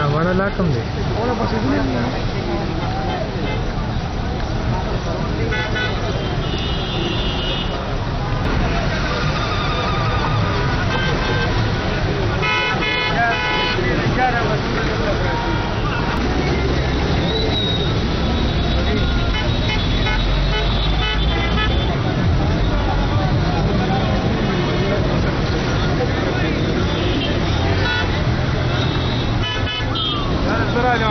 हमारा ला कम दे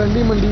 गंडी मंडी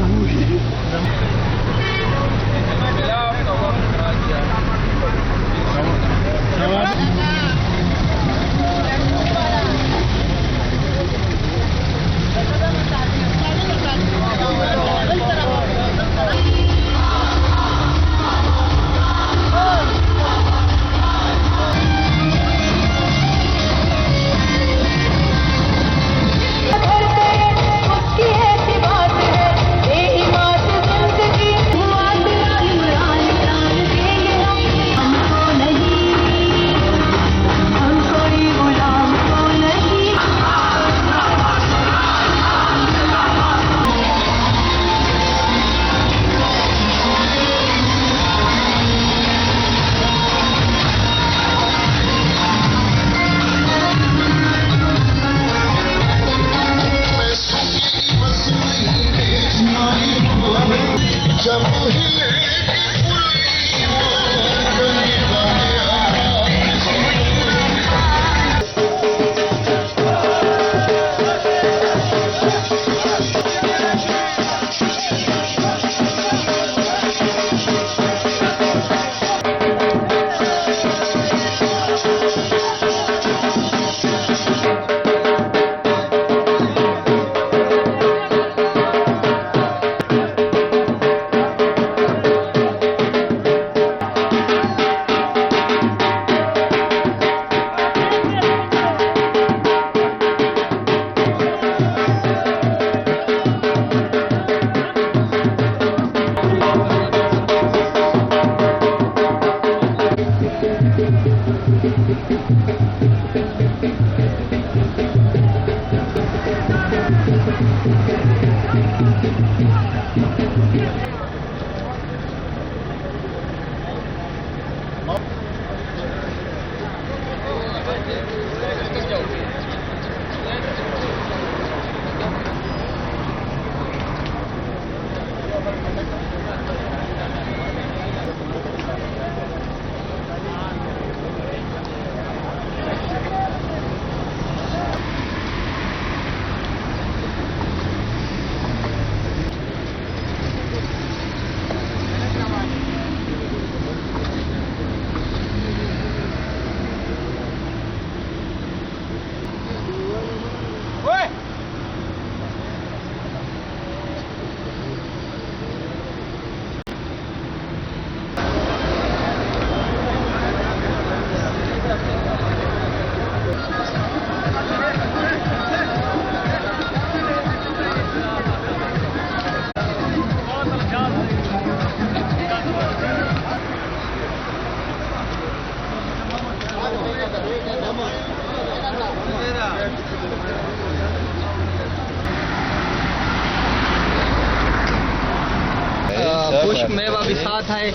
पुष्प मेवा भी साथ है,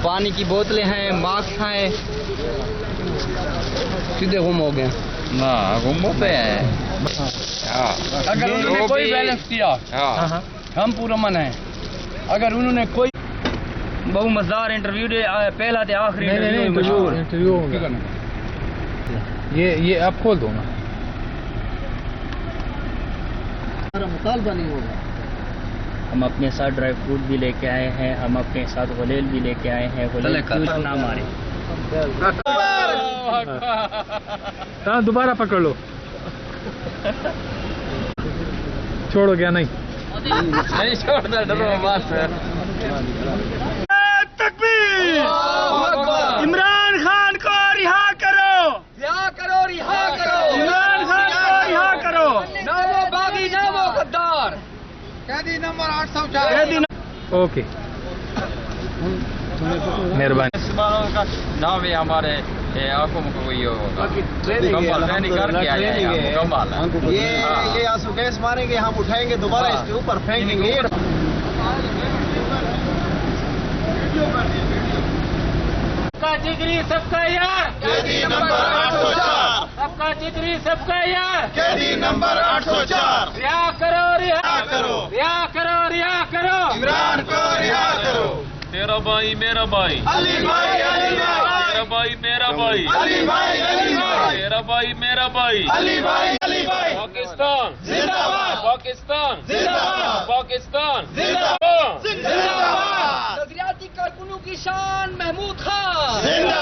पानी की बोतलें हैं, मास्क हैं। सीधे गुम हो गया ना, गुम होते हैं। अगर उन्होंने कोई बैलेंस किया हम पूरा मन है। अगर उन्होंने कोई बहु मजेदार इंटरव्यू दे पहला थे आखिरी इंटरव्यू ये आप खोल दो ना, मुतालबा नहीं होगा। हम अपने साथ ड्राई फ्रूट भी लेके आए हैं, हम अपने साथ गुलेल भी लेके आए हैं। गुलेल ना मारे। दोबारा पकड़ लो। छोड़ो क्या नहीं नहीं छोड़ना, डरो मत। तकबीर! इमरान खान को रिहा करो! रिहा करो, रिहा करो। इमरान खान को रिहा करो! ना वो बागी, ना वो गद्दार। कैदी नंबर 804। ओके, मेहरबानी। का नाम है हमारे आंखों में कोई होगा मुकम्मल ट्रेनिंग करके आए हैं, मुकम्मल। ये आंसू गैस मारेंगे, हम उठाएंगे दोबारा इसके ऊपर फेंकेंगे। सबका जिगरी सबका यार, कैदी नंबर 804। सबका जिगरी सबका यार, कैदी नंबर 804। रिहा करो, रिहा करो। रिहा करो, रिहा करो। इमरान को रिहा करो। तेरा भाई मेरा भाई, अली भाई, अली भाई। तेरा भाई मेरा भाई, अली भाई, अली भाई। तेरा भाई मेरा भाई। अली भाई, अली भाई। पाकिस्तान जिंदाबाद। पाकिस्तान जिंदाबाद। पाकिस्तान जिंदाबाद। जिंदाबाद। नजरियाती कारकुनों की शान महमूद खान।